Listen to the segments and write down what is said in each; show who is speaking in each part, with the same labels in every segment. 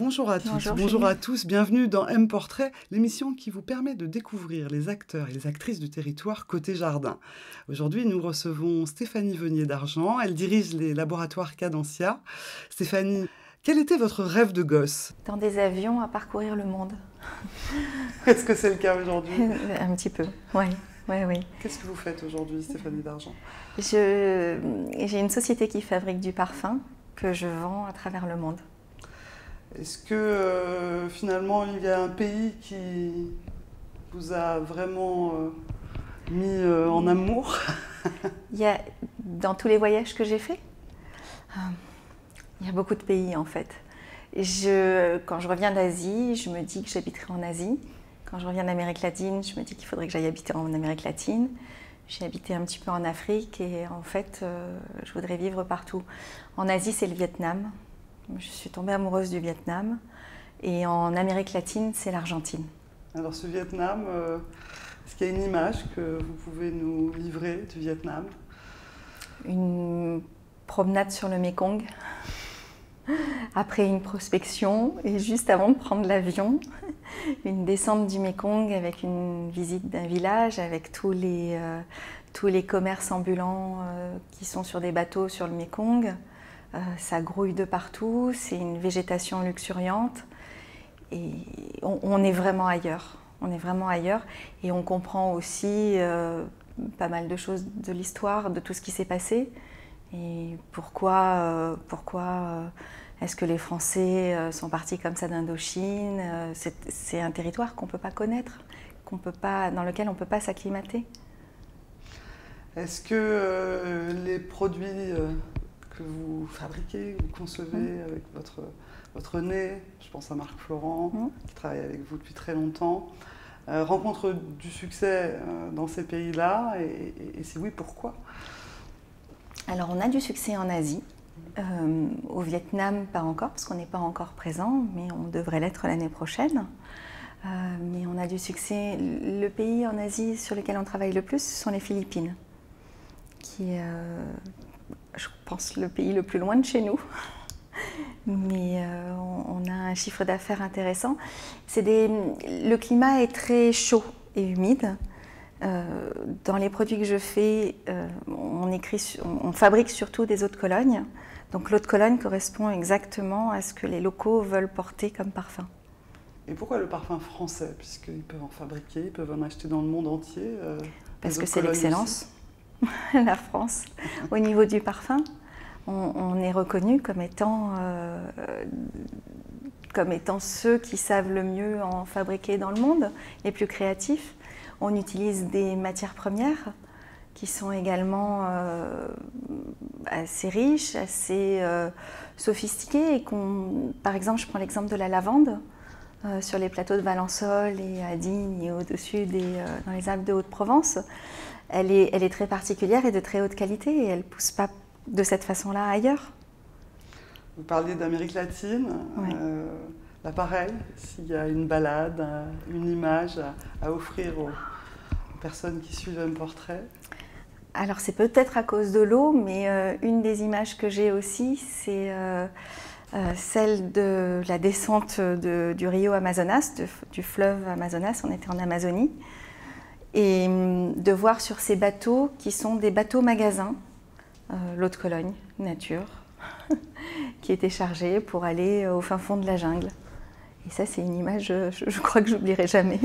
Speaker 1: Bonjour à toutes,
Speaker 2: Bonjour,
Speaker 1: bonjour
Speaker 2: Julie.
Speaker 1: à tous, bienvenue dans M-Portrait, l'émission qui vous permet de découvrir les acteurs et les actrices du territoire côté jardin. Aujourd'hui, nous recevons Stéphanie Venier d'Argent, elle dirige les laboratoires Cadencia. Stéphanie, quel était votre rêve de gosse?
Speaker 2: Dans des avions à parcourir le monde.
Speaker 1: Est-ce que c'est le cas aujourd'hui?
Speaker 2: Un petit peu, oui. Oui.
Speaker 1: Qu'est-ce que vous faites aujourd'hui, Stéphanie d'Argent?
Speaker 2: J'ai une société qui fabrique du parfum que je vends à travers le monde.
Speaker 1: Est-ce que finalement il y a un pays qui vous a vraiment mis en amour?
Speaker 2: Dans tous les voyages que j'ai faits, il y a beaucoup de pays en fait. Quand je reviens d'Asie, je me dis que j'habiterai en Asie. Quand je reviens d'Amérique latine, je me dis qu'il faudrait que j'aille habiter en Amérique latine. J'ai habité un petit peu en Afrique et en fait, je voudrais vivre partout. En Asie, c'est le Vietnam. Je suis tombée amoureuse du Vietnam. Et en Amérique latine, c'est l'Argentine.
Speaker 1: Alors ce Vietnam, est-ce qu'il y a une image que vous pouvez nous livrer du Vietnam?
Speaker 2: Une promenade sur le Mékong, après une prospection et juste avant de prendre l'avion, une descente du Mékong avec une visite d'un village, avec tous les commerces ambulants qui sont sur des bateaux sur le Mékong. Ça grouille de partout, c'est une végétation luxuriante et on est vraiment ailleurs. On est vraiment ailleurs et on comprend aussi pas mal de choses de l'histoire, de tout ce qui s'est passé et pourquoi est-ce que les Français sont partis comme ça d'Indochine. C'est un territoire qu'on ne peut pas connaître, dans lequel on ne peut pas s'acclimater.
Speaker 1: Est-ce que les produits que vous fabriquez, vous concevez avec votre nez, je pense à Marc Florent, qui travaille avec vous depuis très longtemps, rencontrent du succès dans ces pays-là et si oui, pourquoi?
Speaker 2: Alors on a du succès en Asie, au Vietnam pas encore, parce qu'on n'est pas encore présent, mais on devrait l'être l'année prochaine. Mais on a du succès. Le pays en Asie sur lequel on travaille le plus, ce sont les Philippines, qui est, je pense, le pays le plus loin de chez nous. Mais on a un chiffre d'affaires intéressant. Le climat est très chaud et humide. Dans les produits que je fais, on fabrique surtout des eaux de Cologne. Donc l'eau de Cologne correspond exactement à ce que les locaux veulent porter comme parfum.
Speaker 1: Et pourquoi le parfum français? Puisqu'ils peuvent en fabriquer, ils peuvent en acheter dans le monde entier.
Speaker 2: Parce que c'est l'excellence, la France. Au niveau du parfum, on est reconnu comme étant ceux qui savent le mieux en fabriquer dans le monde, les plus créatifs. On utilise des matières premières qui sont également assez riches, assez sophistiquées. Et par exemple, je prends l'exemple de la lavande sur les plateaux de Valençol et à Digne et au-dessus dans les Alpes de Haute-Provence. Elle est très particulière et de très haute qualité et elle ne pousse pas de cette façon-là ailleurs.
Speaker 1: Vous parliez d'Amérique latine.
Speaker 2: Oui.
Speaker 1: Là, pareil, s'il y a une balade, une image à offrir aux personnes qui suivent un portrait.
Speaker 2: Alors c'est peut-être à cause de l'eau, mais une des images que j'ai aussi, c'est celle de la descente du Rio Amazonas, du fleuve Amazonas. On était en Amazonie. Et de voir sur ces bateaux qui sont des bateaux magasins, l'eau de Cologne, nature, qui étaient chargés pour aller au fin fond de la jungle. Et ça, c'est une image, je crois que j'oublierai jamais.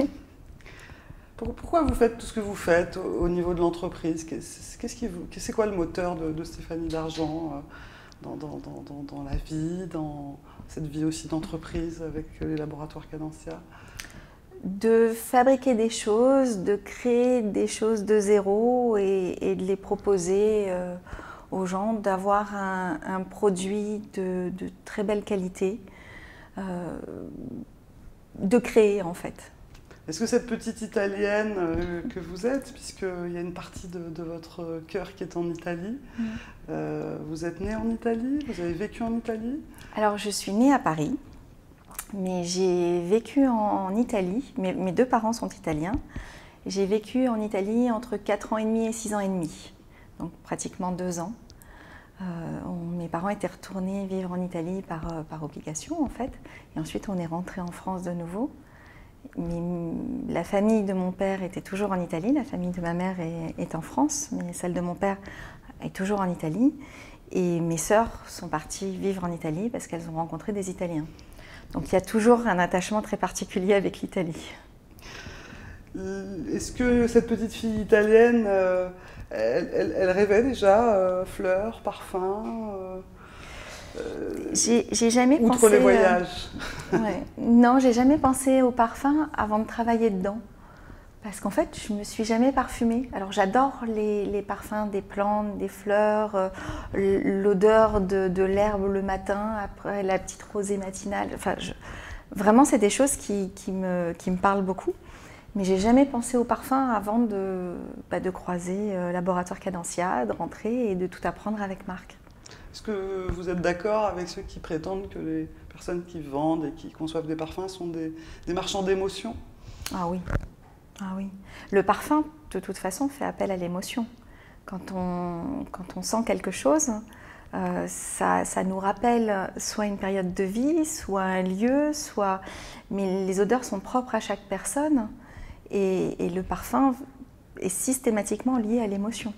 Speaker 1: Pourquoi vous faites tout ce que vous faites au niveau de l'entreprise? C'est quoi le moteur de Stéphanie d'Argent dans la vie, dans cette vie aussi d'entreprise avec les laboratoires Cadencia?
Speaker 2: De fabriquer des choses, de créer des choses de zéro et de les proposer aux gens, d'avoir un produit de très belle qualité, de créer en fait.
Speaker 1: Est-ce que cette petite Italienne que vous êtes, puisqu'il y a une partie de votre cœur qui est en Italie, vous êtes née en Italie? Vous avez vécu en Italie?
Speaker 2: Alors je suis née à Paris, mais j'ai vécu en Italie. Mes deux parents sont italiens. J'ai vécu en Italie entre 4 ans et demi et 6 ans et demi, donc pratiquement 2 ans. Mes parents étaient retournés vivre en Italie par obligation, en fait. Et ensuite, on est rentré en France de nouveau. Mais la famille de mon père était toujours en Italie. La famille de ma mère est en France, mais celle de mon père est toujours en Italie. Et mes sœurs sont parties vivre en Italie parce qu'elles ont rencontré des Italiens. Donc il y a toujours un attachement très particulier avec l'Italie.
Speaker 1: Est-ce que cette petite fille italienne, elle rêvait déjà fleurs, parfums
Speaker 2: J'ai jamais
Speaker 1: outre
Speaker 2: pensé.
Speaker 1: Les voyages.
Speaker 2: Ouais. Non, j'ai jamais pensé au parfum avant de travailler dedans. Parce qu'en fait, je me suis jamais parfumée. Alors j'adore les parfums des plantes, des fleurs, l'odeur de l'herbe le matin, après la petite rosée matinale. Enfin, vraiment, c'est des choses qui me parlent beaucoup. Mais j'ai jamais pensé au parfum avant de croiser Laboratoire Cadencia, de rentrer et de tout apprendre avec Marc.
Speaker 1: Est-ce que vous êtes d'accord avec ceux qui prétendent que les personnes qui vendent et qui conçoivent des parfums sont des marchands d'émotions?
Speaker 2: Ah oui. Ah oui. Le parfum, de toute façon, fait appel à l'émotion. Quand on sent quelque chose, ça nous rappelle soit une période de vie, soit un lieu, mais les odeurs sont propres à chaque personne et le parfum est systématiquement lié à l'émotion.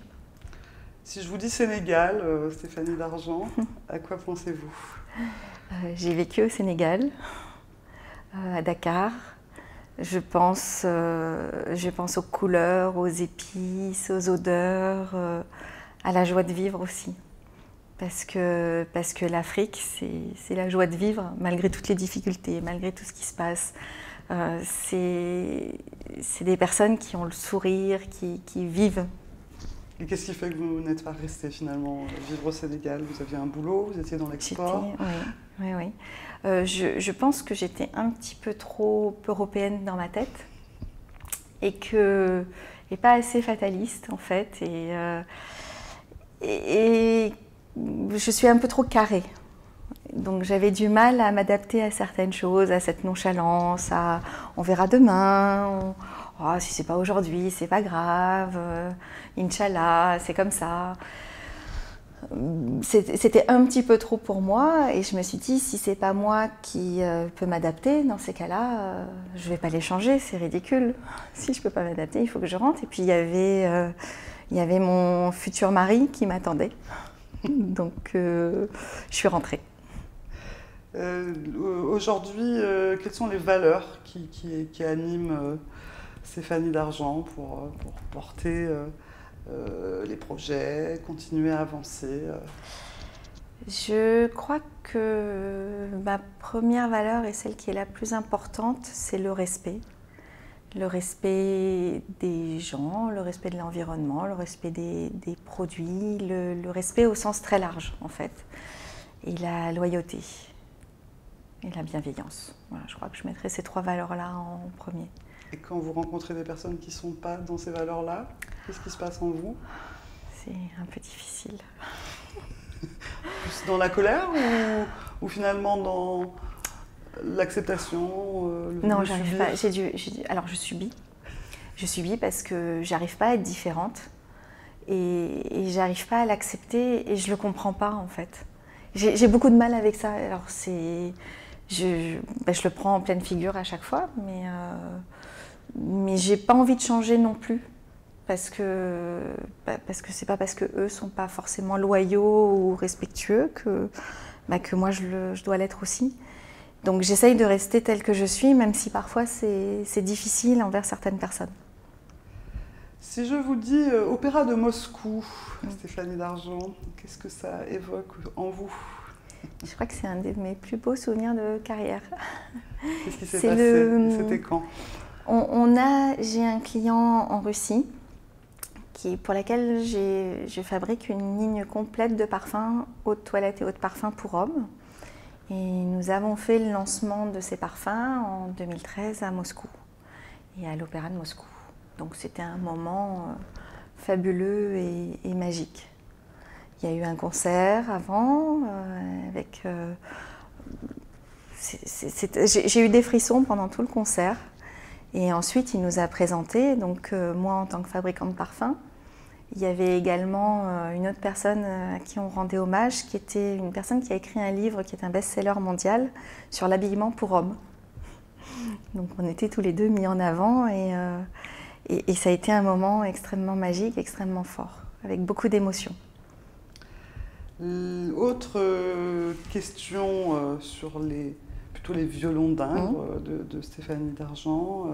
Speaker 1: Si je vous dis Sénégal, Stéphanie Dargent, à quoi pensez-vous?
Speaker 2: J'ai vécu au Sénégal, à Dakar. Je pense aux couleurs, aux épices, aux odeurs, à la joie de vivre aussi. Parce que l'Afrique, c'est la joie de vivre, malgré toutes les difficultés, malgré tout ce qui se passe. C'est des personnes qui ont le sourire, qui vivent.
Speaker 1: Et qu'est-ce qui fait que vous n'êtes pas resté finalement vivre au Sénégal? Vous aviez un boulot, vous étiez dans l'export?
Speaker 2: Oui. Je pense que j'étais un petit peu trop européenne dans ma tête et pas assez fataliste en fait. Et je suis un peu trop carrée. Donc j'avais du mal à m'adapter à certaines choses, à cette nonchalance, à on verra demain. Si c'est pas aujourd'hui, c'est pas grave, Inch'Allah, c'est comme ça. C'était un petit peu trop pour moi et je me suis dit, si c'est pas moi qui peux m'adapter, dans ces cas-là, je vais pas les changer, c'est ridicule. Si je peux pas m'adapter, il faut que je rentre. Et puis il y avait mon futur mari qui m'attendait, donc je suis rentrée.
Speaker 1: Aujourd'hui, quelles sont les valeurs qui animent Stéphanie Dargent pour porter les projets, continuer à avancer?
Speaker 2: Je crois que ma première valeur et celle qui est la plus importante, c'est le respect. Le respect des gens, le respect de l'environnement, le respect des produits, le respect au sens très large en fait. Et la loyauté et la bienveillance. Voilà, je crois que je mettrais ces trois valeurs-là en premier.
Speaker 1: Et quand vous rencontrez des personnes qui ne sont pas dans ces valeurs-là, qu'est-ce qui se passe en vous?
Speaker 2: C'est un peu difficile.
Speaker 1: Plus dans la colère ou finalement dans l'acceptation?
Speaker 2: Non, j'arrive pas. Alors je subis. Je subis parce que j'arrive pas à être différente et j'arrive pas à l'accepter et je le comprends pas en fait. J'ai beaucoup de mal avec ça. Alors je le prends en pleine figure à chaque fois, mais j'ai pas envie de changer non plus parce que c'est pas parce que eux sont pas forcément loyaux ou respectueux que moi je dois l'être aussi. Donc j'essaye de rester telle que je suis, même si parfois c'est difficile envers certaines personnes.
Speaker 1: Si je vous dis Opéra de Moscou, Stéphanie Dargent, qu'est-ce que ça évoque en vous?
Speaker 2: Je crois que c'est un de mes plus beaux souvenirs de carrière.
Speaker 1: Qu'est-ce qui s'est passé? C'était quand?
Speaker 2: J'ai un client en Russie pour laquelle je fabrique une ligne complète de parfums, eau de toilette et eau de parfum pour hommes. Et nous avons fait le lancement de ces parfums en 2013 à Moscou et à l'Opéra de Moscou. Donc c'était un moment fabuleux et magique. Il y a eu un concert avant avec... j'ai eu des frissons pendant tout le concert. Et ensuite, il nous a présenté, donc moi en tant que fabricant de parfums, Il y avait également une autre personne à qui on rendait hommage, qui était une personne qui a écrit un livre qui est un best-seller mondial sur l'habillement pour hommes. Donc on était tous les deux mis en avant et ça a été un moment extrêmement magique, extrêmement fort, avec beaucoup d'émotions.
Speaker 1: Autre question sur plutôt les violons d'Ingres de Stéphanie Dargent.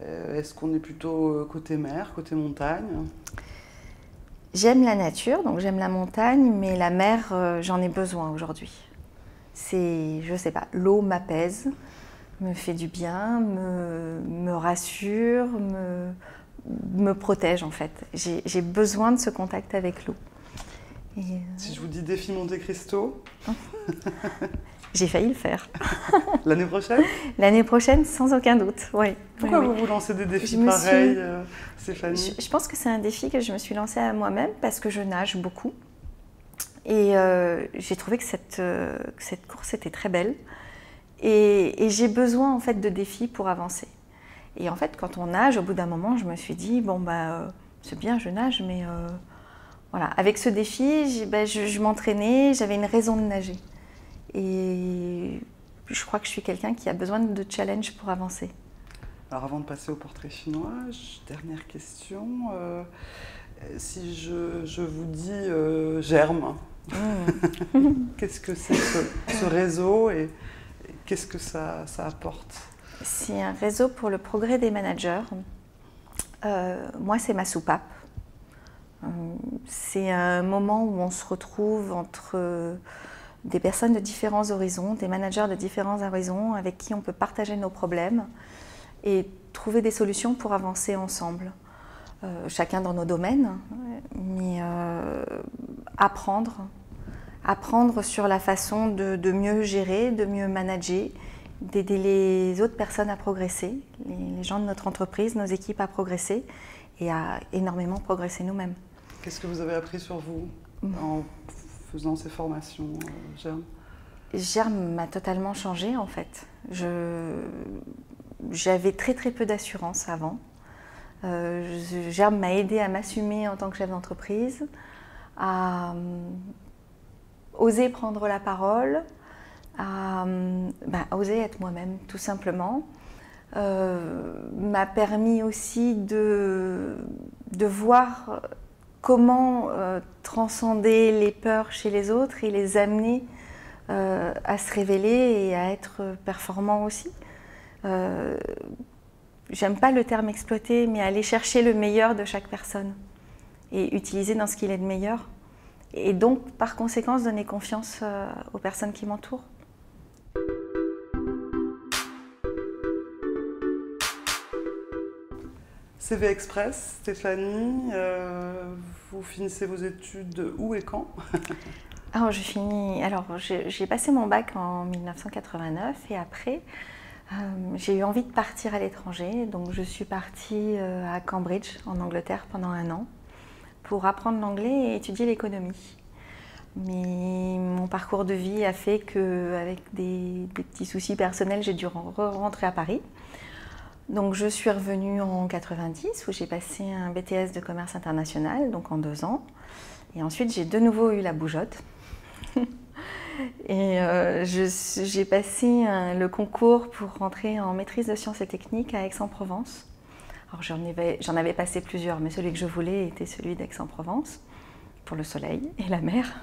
Speaker 1: Est-ce qu'on est plutôt côté mer, côté montagne?
Speaker 2: J'aime la nature, donc j'aime la montagne, mais la mer, j'en ai besoin aujourd'hui. Je sais pas, l'eau m'apaise, me fait du bien, me rassure, me protège en fait. J'ai besoin de ce contact avec l'eau.
Speaker 1: Si je vous dis défi Monte Cristo?
Speaker 2: J'ai failli le faire.
Speaker 1: L'année prochaine?
Speaker 2: L'année prochaine, sans aucun doute, oui.
Speaker 1: Pourquoi vous vous lancez des défis pareils, Stéphanie?
Speaker 2: Je pense que c'est un défi que je me suis lancée à moi-même parce que je nage beaucoup. Et j'ai trouvé que cette course était très belle. Et j'ai besoin en fait de défis pour avancer. Et en fait, quand on nage, au bout d'un moment, je me suis dit, bon, c'est bien, je nage, mais voilà. Avec ce défi, je m'entraînais, j'avais une raison de nager. Et je crois que je suis quelqu'un qui a besoin de challenge pour avancer.
Speaker 1: Alors avant de passer au portrait chinois, dernière question. Si je vous dis Germe, qu'est-ce que c'est ce réseau et qu'est-ce que ça apporte?
Speaker 2: C'est un réseau pour le progrès des managers. Moi, c'est ma soupape. C'est un moment où on se retrouve entre des personnes de différents horizons, des managers de différents horizons avec qui on peut partager nos problèmes et trouver des solutions pour avancer ensemble. Chacun dans nos domaines, mais apprendre sur la façon de mieux gérer, de mieux manager, d'aider les autres personnes à progresser, les gens de notre entreprise, nos équipes à progresser et à énormément progresser nous-mêmes.
Speaker 1: Qu'est-ce que vous avez appris sur vous en faisant ces formations, Germe?
Speaker 2: Germe m'a totalement changé en fait. J'avais très peu d'assurance avant. Germe m'a aidé à m'assumer en tant que chef d'entreprise, à oser prendre la parole, à oser être moi-même tout simplement. M'a permis aussi de voir comment transcender les peurs chez les autres et les amener à se révéler et à être performants aussi. J'aime pas le terme exploiter, mais aller chercher le meilleur de chaque personne et utiliser dans ce qu'il est de meilleur. Et donc, par conséquence, donner confiance aux personnes qui m'entourent.
Speaker 1: CV Express, Stéphanie, vous finissez vos études où et quand?
Speaker 2: Alors, j'ai passé mon bac en 1989 et après, j'ai eu envie de partir à l'étranger. Donc, je suis partie à Cambridge, en Angleterre, pendant 1 an pour apprendre l'anglais et étudier l'économie. Mais mon parcours de vie a fait qu'avec des petits soucis personnels, j'ai dû rentrer à Paris. Donc je suis revenue en 90 où j'ai passé un BTS de commerce international, donc en 2 ans. Et ensuite, j'ai de nouveau eu la bougeotte. Et j'ai passé le concours pour rentrer en maîtrise de sciences et techniques à Aix-en-Provence. Alors j'en avais passé plusieurs, mais celui que je voulais était celui d'Aix-en-Provence, pour le soleil et la mer.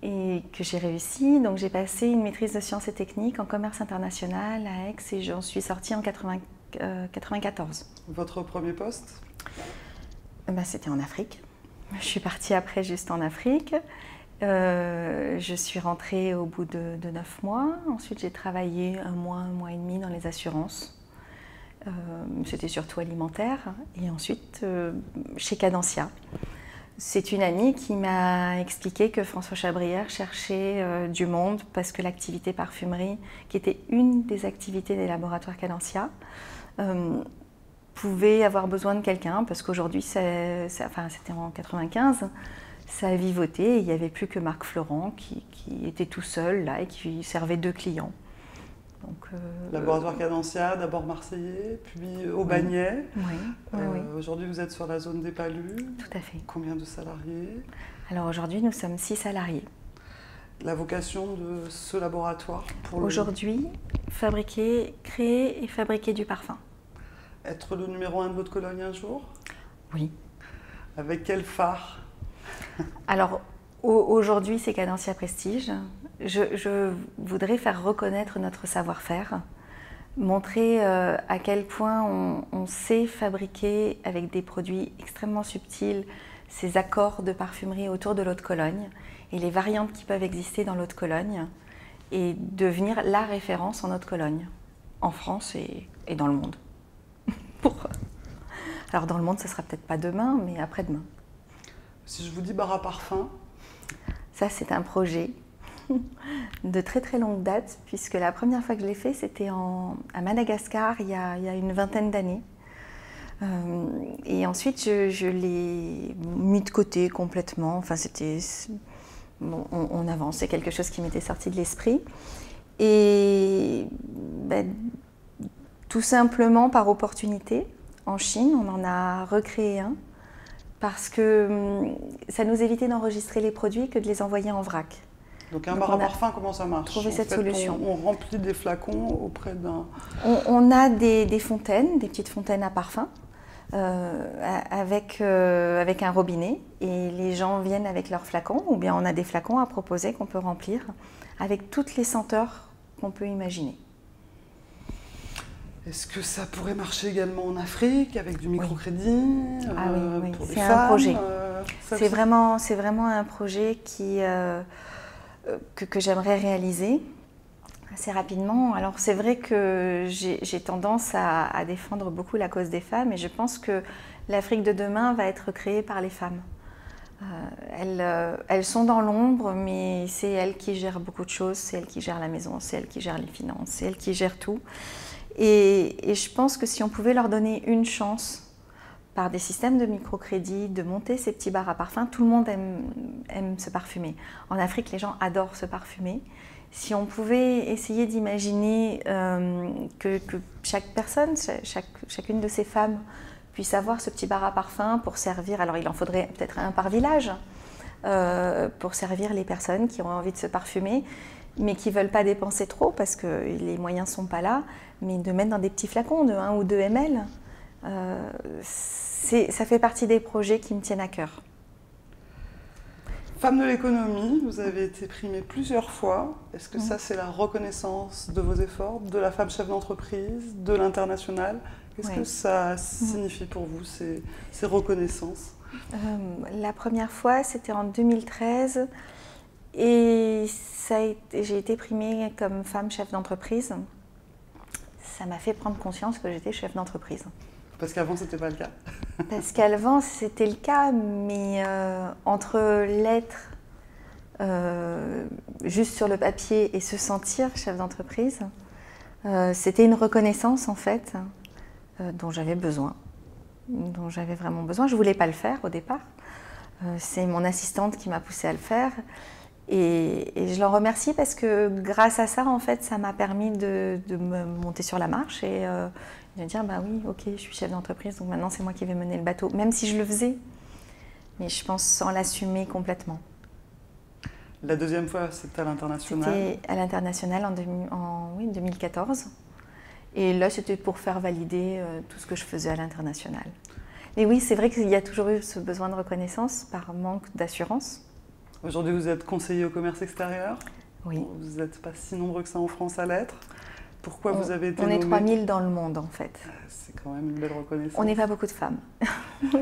Speaker 2: Et que j'ai réussi. Donc j'ai passé une maîtrise de sciences et techniques en commerce international à Aix et j'en suis sortie en 94.
Speaker 1: Votre premier poste?
Speaker 2: C'était en Afrique. Je suis partie après juste en Afrique. Je suis rentrée au bout de 9 mois. Ensuite, j'ai travaillé 1 mois et demi dans les assurances. C'était surtout alimentaire. Et ensuite, chez Cadencia. C'est une amie qui m'a expliqué que François Chabrière cherchait du monde parce que l'activité parfumerie, qui était une des activités des laboratoires Cadencia, pouvait avoir besoin de quelqu'un parce qu'aujourd'hui, c'était en 95, ça a vivoté et il n'y avait plus que Marc Florent qui était tout seul là et qui servait 2 clients. Donc,
Speaker 1: Laboratoire Cadencia, d'abord marseillais, puis Aubagnais.
Speaker 2: Oui.
Speaker 1: Aujourd'hui, vous êtes sur la zone des Palus.
Speaker 2: Tout à fait.
Speaker 1: Combien de salariés?
Speaker 2: Alors aujourd'hui, nous sommes 6 salariés.
Speaker 1: La vocation de ce laboratoire pour
Speaker 2: aujourd'hui, créer et fabriquer du parfum.
Speaker 1: Être le numéro 1 de votre colonie un jour?
Speaker 2: Oui.
Speaker 1: Avec quel phare?
Speaker 2: Alors, aujourd'hui, c'est Cadencia Prestige. Je voudrais faire reconnaître notre savoir-faire, montrer à quel point on sait fabriquer avec des produits extrêmement subtils ces accords de parfumerie autour de l'eau de Cologne et les variantes qui peuvent exister dans l'eau de Cologne et devenir la référence en eau de Cologne, en France et dans le monde. Alors dans le monde, ce ne sera peut-être pas demain, mais après-demain.
Speaker 1: Si je vous dis bar à parfum?
Speaker 2: Ça, c'est un projet de très très longue date, puisque la première fois que je l'ai fait, c'était à Madagascar, il y a une vingtaine d'années. Et ensuite, je l'ai mis de côté complètement. Enfin, c'était... Bon, on avance, c'est quelque chose qui m'était sorti de l'esprit. Et tout simplement par opportunité, en Chine, on en a recréé un, parce que ça nous évitait d'enregistrer les produits que de les envoyer en vrac.
Speaker 1: Donc un bar à parfum, comment ça marche?
Speaker 2: Trouver cette solution.
Speaker 1: On remplit des flacons auprès d'un...
Speaker 2: On a des fontaines, des petites fontaines à parfum, avec un robinet, et les gens viennent avec leurs flacons, ou bien on a des flacons à proposer qu'on peut remplir avec toutes les senteurs qu'on peut imaginer.
Speaker 1: Est-ce que ça pourrait marcher également en Afrique avec du microcrédit?
Speaker 2: Oui.
Speaker 1: Pour
Speaker 2: C'est un projet. C'est vraiment un projet que j'aimerais réaliser assez rapidement. Alors c'est vrai que j'ai tendance à défendre beaucoup la cause des femmes, et je pense que l'Afrique de demain va être créée par les femmes. Elles sont dans l'ombre, mais c'est elles qui gèrent beaucoup de choses, c'est elles qui gèrent la maison, c'est elles qui gèrent les finances, c'est elles qui gèrent tout. Et je pense que si on pouvait leur donner une chance, par des systèmes de microcrédit, de monter ces petits bars à parfum, tout le monde aime se parfumer. En Afrique, les gens adorent se parfumer. Si on pouvait essayer d'imaginer que chaque personne, chacune de ces femmes puisse avoir ce petit bar à parfum pour servir, alors il en faudrait peut-être un par village, pour servir les personnes qui ont envie de se parfumer, mais qui ne veulent pas dépenser trop parce que les moyens ne sont pas là, mais de mettre dans des petits flacons de 1 ou 2 ml, ça fait partie des projets qui me tiennent à cœur.
Speaker 1: Femme de l'économie, vous avez été primée plusieurs fois. Est-ce que ça, c'est la reconnaissance de vos efforts, de la femme chef d'entreprise, de l'international? Qu'est-ce que ça signifie pour vous, ces reconnaissances?
Speaker 2: La première fois, c'était en 2013. Et j'ai été primée comme femme chef d'entreprise. Ça m'a fait prendre conscience que j'étais chef d'entreprise.
Speaker 1: Parce qu'avant, ce n'était pas le cas.
Speaker 2: Parce qu'avant, c'était le cas, mais entre l'être juste sur le papier et se sentir chef d'entreprise, c'était une reconnaissance en fait dont j'avais besoin, dont j'avais vraiment besoin. Je ne voulais pas le faire au départ. C'est mon assistante qui m'a poussée à le faire. Et je l'en remercie parce que grâce à ça, en fait, ça m'a permis de me monter sur la marche et de dire, bah oui, ok, je suis chef d'entreprise, donc maintenant c'est moi qui vais mener le bateau, même si je le faisais, mais je pense sans l'assumer complètement.
Speaker 1: La deuxième fois, c'était à l'international?
Speaker 2: C'était à l'international en 2014. Et là, c'était pour faire valider tout ce que je faisais à l'international. Et oui, c'est vrai qu'il y a toujours eu ce besoin de reconnaissance par manque d'assurance.
Speaker 1: Aujourd'hui, vous êtes conseiller au commerce extérieur.
Speaker 2: Oui.
Speaker 1: Vous n'êtes pas si nombreux que ça en France à l'être. Pourquoi vous avez été nommée?
Speaker 2: On est 3000 dans le monde, en fait.
Speaker 1: C'est quand même une belle reconnaissance.
Speaker 2: On n'est pas beaucoup de femmes.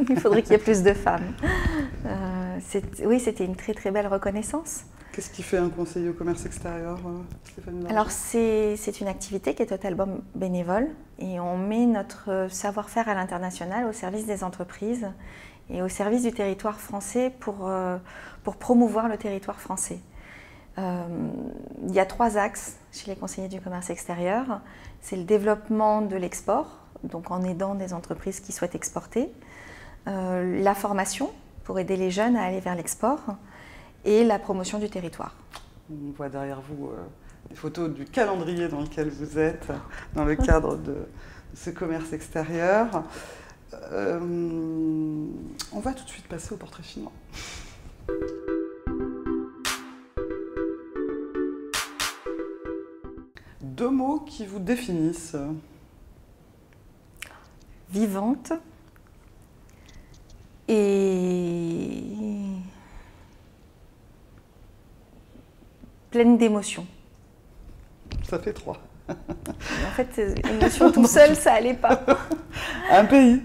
Speaker 2: Il faudrait qu'il y ait plus de femmes. Oui, c'était une très très belle reconnaissance.
Speaker 1: Qu'est-ce qui fait un conseiller au commerce extérieur, Stéphanie Dargent?
Speaker 2: Alors, c'est une activité qui est totalement bénévole et on met notre savoir-faire à l'international au service des entreprises et au service du territoire français pour promouvoir le territoire français. Il y a 3 axes chez les conseillers du commerce extérieur. C'est le développement de l'export, donc en aidant des entreprises qui souhaitent exporter, la formation pour aider les jeunes à aller vers l'export et la promotion du territoire.
Speaker 1: On voit derrière vous des photos du calendrier dans lequel vous êtes, dans le cadre de ce commerce extérieur. On va tout de suite passer au portrait chinois. Deux mots qui vous définissent.
Speaker 2: Vivante et pleine d'émotions.
Speaker 1: Ça fait 3.
Speaker 2: En fait, émotion tout seul, ça allait pas.
Speaker 1: Un pays.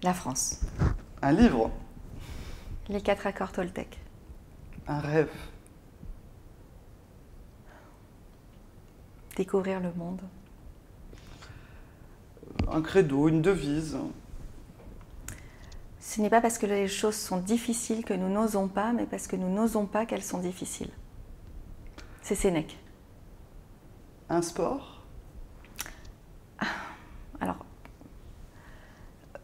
Speaker 2: La France.
Speaker 1: Un livre.
Speaker 2: Les 4 accords Toltec.
Speaker 1: Un rêve.
Speaker 2: Découvrir le monde.
Speaker 1: Un credo, une devise.
Speaker 2: Ce n'est pas parce que les choses sont difficiles que nous n'osons pas, mais parce que nous n'osons pas qu'elles sont difficiles. C'est Sénèque.
Speaker 1: Un sport.
Speaker 2: Alors,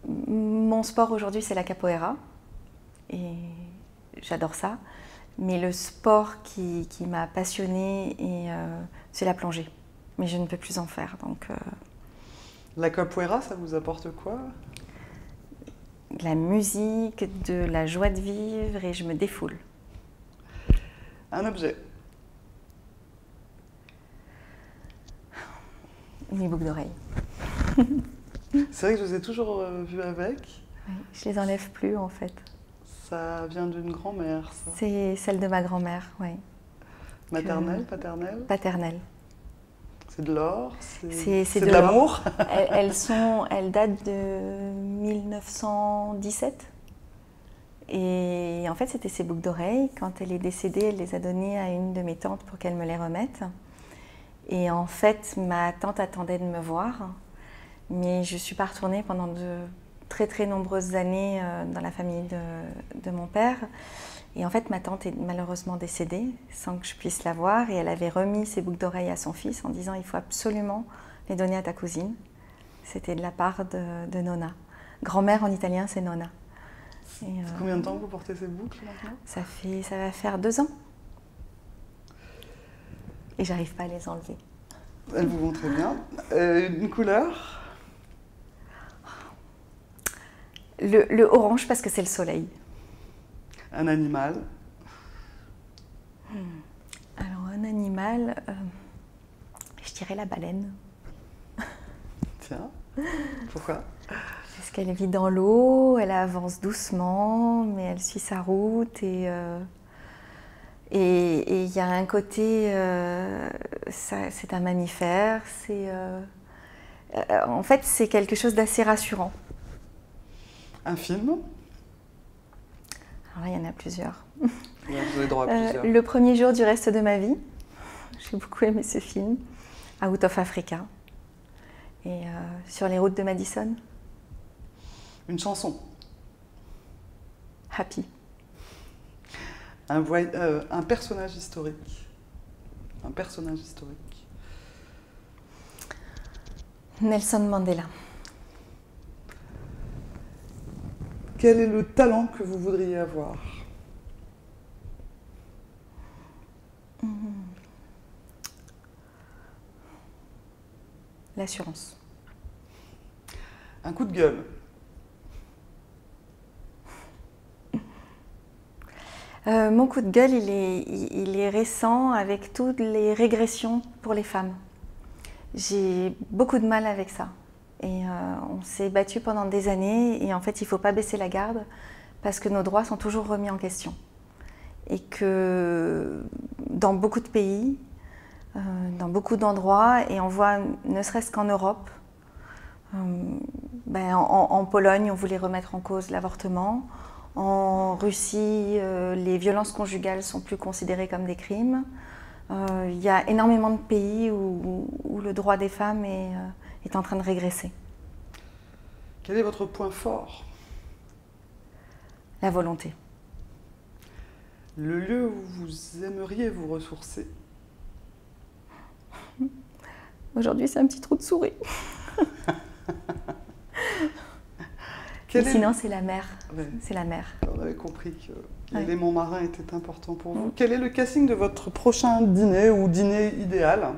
Speaker 2: mon sport aujourd'hui, c'est la capoeira. Et j'adore ça. Mais le sport qui m'a passionnée, c'est la plongée. Mais je ne peux plus en faire. Donc,
Speaker 1: La capoeira, ça vous apporte quoi?
Speaker 2: de la musique, de la joie de vivre, et je me défoule.
Speaker 1: Un objet.
Speaker 2: Mes boucles d'oreilles.
Speaker 1: C'est vrai que je vous ai toujours vu avec.
Speaker 2: Oui, je les enlève plus en fait.
Speaker 1: Ça vient d'une grand-mère, ça.
Speaker 2: C'est celle de ma grand-mère, oui.
Speaker 1: Maternelle, paternelle?
Speaker 2: Paternelle.
Speaker 1: C'est de l'or?
Speaker 2: C'est
Speaker 1: de l'amour?
Speaker 2: Elles datent de 1917. Et en fait, c'était ces boucles d'oreilles. Quand elle est décédée, elle les a données à une de mes tantes pour qu'elle me les remette. Et en fait, ma tante attendait de me voir. Mais je ne suis pas retournée pendant de très très nombreuses années dans la famille de mon père. Et en fait, ma tante est malheureusement décédée sans que je puisse la voir. Et elle avait remis ses boucles d'oreilles à son fils en disant « Il faut absolument les donner à ta cousine ». C'était de la part de Nonna. Grand-mère en italien, c'est Nonna.
Speaker 1: Combien de temps vous portez ces boucles maintenant?
Speaker 2: Ça va faire 2 ans. Et j'arrive pas à les enlever.
Speaker 1: Elles vous vont très bien. Une couleur?
Speaker 2: Le orange parce que c'est le soleil.
Speaker 1: Un animal?
Speaker 2: Alors un animal, je dirais la baleine.
Speaker 1: Tiens, pourquoi?
Speaker 2: Parce qu'elle vit dans l'eau, elle avance doucement, mais elle suit sa route et il y a un côté, c'est un mammifère, en fait c'est quelque chose d'assez rassurant.
Speaker 1: Un film?
Speaker 2: Alors là, il y en a plusieurs.
Speaker 1: Ouais, vous avez droit à plusieurs.
Speaker 2: Le premier jour du reste de ma vie, j'ai beaucoup aimé ce film, Out of Africa, et Sur les routes de Madison.
Speaker 1: Une chanson?
Speaker 2: Happy.
Speaker 1: Un personnage historique? Un personnage historique?
Speaker 2: Nelson Mandela.
Speaker 1: Quel est le talent que vous voudriez avoir?
Speaker 2: L'assurance.
Speaker 1: Un coup de gueule?
Speaker 2: Mon coup de gueule, il est récent avec toutes les régressions pour les femmes. J'ai beaucoup de mal avec ça. Et on s'est battu pendant des années et en fait, il ne faut pas baisser la garde parce que nos droits sont toujours remis en question. Et que dans beaucoup de pays, dans beaucoup d'endroits, et on voit ne serait-ce qu'en Europe, en Pologne, on voulait remettre en cause l'avortement. En Russie, les violences conjugales sont plus considérées comme des crimes. Il y a énormément de pays où le droit des femmes est en train de régresser.
Speaker 1: Quel est votre point fort?
Speaker 2: La volonté.
Speaker 1: Le lieu où vous aimeriez vous ressourcer?
Speaker 2: Aujourd'hui, c'est un petit trou de souris. Sinon, c'est la mer.
Speaker 1: Ouais.
Speaker 2: C'est la mer.
Speaker 1: On avait compris que l'élément marin était important pour vous. Quel est le casting de votre prochain dîner ou dîner idéal?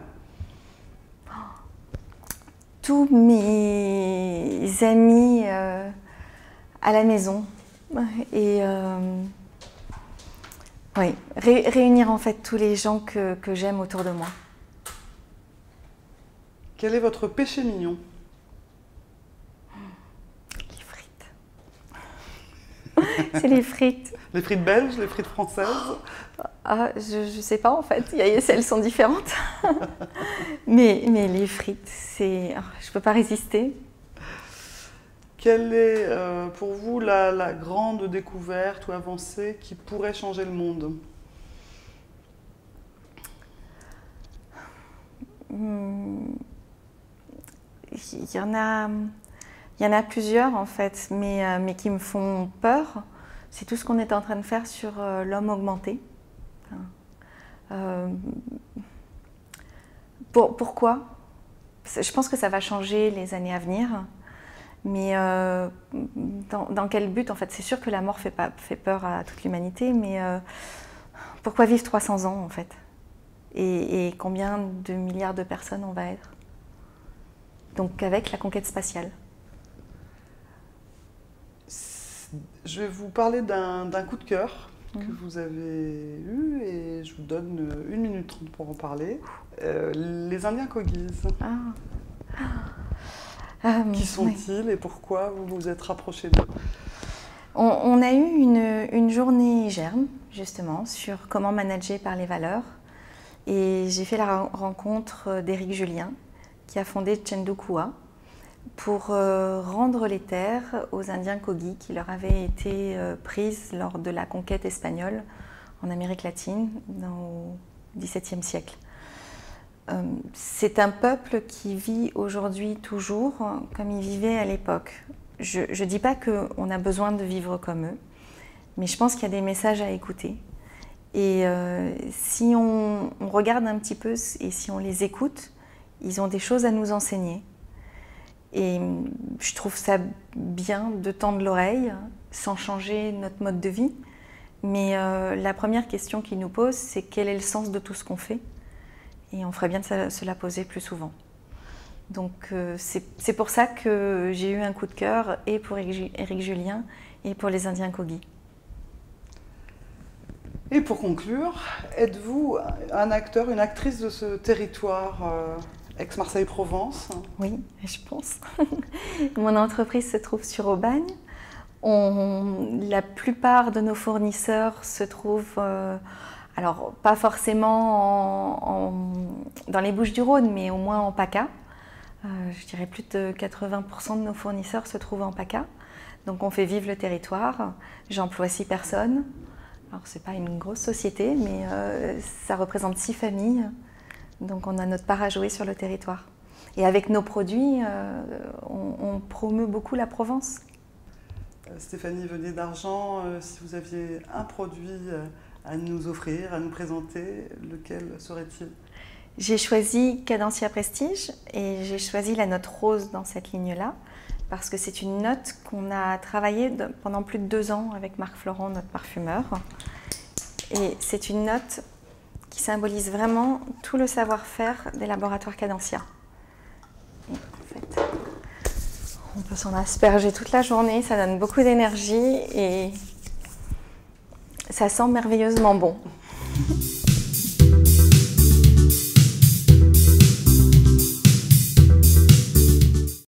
Speaker 2: Tous mes amis à la maison. Et oui, réunir en fait tous les gens que j'aime autour de moi.
Speaker 1: Quel est votre péché mignon?
Speaker 2: Les frites. C'est les frites.
Speaker 1: Les frites belges, les frites françaises?
Speaker 2: Je sais pas en fait, elles sont différentes. mais les frites, je peux pas résister.
Speaker 1: Quelle est pour vous la grande découverte ou avancée qui pourrait changer le monde?
Speaker 2: Il y en a plusieurs en fait, mais qui me font peur. C'est tout ce qu'on est en train de faire sur l'homme augmenté. Pourquoi? Je pense que ça va changer les années à venir. Mais dans quel but en fait? C'est sûr que la mort fait peur à toute l'humanité, mais pourquoi vivre 300 ans en fait? Et combien de milliards de personnes on va être? Donc avec la conquête spatiale.
Speaker 1: Je vais vous parler d'un coup de cœur que vous avez eu et je vous donne 1 minute 30 pour en parler. Les Indiens Kogis. Qui sont-ils et pourquoi vous vous êtes rapprochés d'eux?
Speaker 2: On a eu une journée germe, justement, sur comment manager par les valeurs. Et j'ai fait la rencontre d'Éric Julien, qui a fondé Chendukua, pour rendre les terres aux Indiens Kogis qui leur avaient été prises lors de la conquête espagnole en Amérique latine au XVIIe siècle. C'est un peuple qui vit aujourd'hui toujours comme il vivait à l'époque. Je ne dis pas qu'on a besoin de vivre comme eux, mais je pense qu'il y a des messages à écouter. Et si on regarde un petit peu et si on les écoute, ils ont des choses à nous enseigner. Et je trouve ça bien de tendre l'oreille sans changer notre mode de vie. Mais la première question qu'ils nous posent, c'est quel est le sens de tout ce qu'on fait? Et on ferait bien de se la poser plus souvent. Donc c'est pour ça que j'ai eu un coup de cœur et pour Éric Julien et pour les Indiens Kogis.
Speaker 1: Et pour conclure, êtes-vous un acteur, une actrice de ce territoire Aix-Marseille-Provence?
Speaker 2: Oui, je pense. Mon entreprise se trouve sur Aubagne. La plupart de nos fournisseurs se trouvent... alors, pas forcément dans les Bouches-du-Rhône, mais au moins en PACA. Je dirais plus de 80% de nos fournisseurs se trouvent en PACA. Donc, on fait vivre le territoire. J'emploie 6 personnes. Alors, ce n'est pas une grosse société, mais ça représente 6 familles. Donc, on a notre part à jouer sur le territoire. Et avec nos produits, on promeut beaucoup la Provence.
Speaker 1: Stéphanie Venier d'Argent, si vous aviez un produit à nous offrir, à nous présenter, lequel serait-il?
Speaker 2: J'ai choisi Cadencia Prestige et j'ai choisi la note rose dans cette ligne-là parce que c'est une note qu'on a travaillée pendant plus de 2 ans avec Marc Florent, notre parfumeur. Et c'est une note qui symbolise vraiment tout le savoir-faire des laboratoires Cadencia. Et en fait, on peut s'en asperger toute la journée, ça donne beaucoup d'énergie et ça sent merveilleusement bon.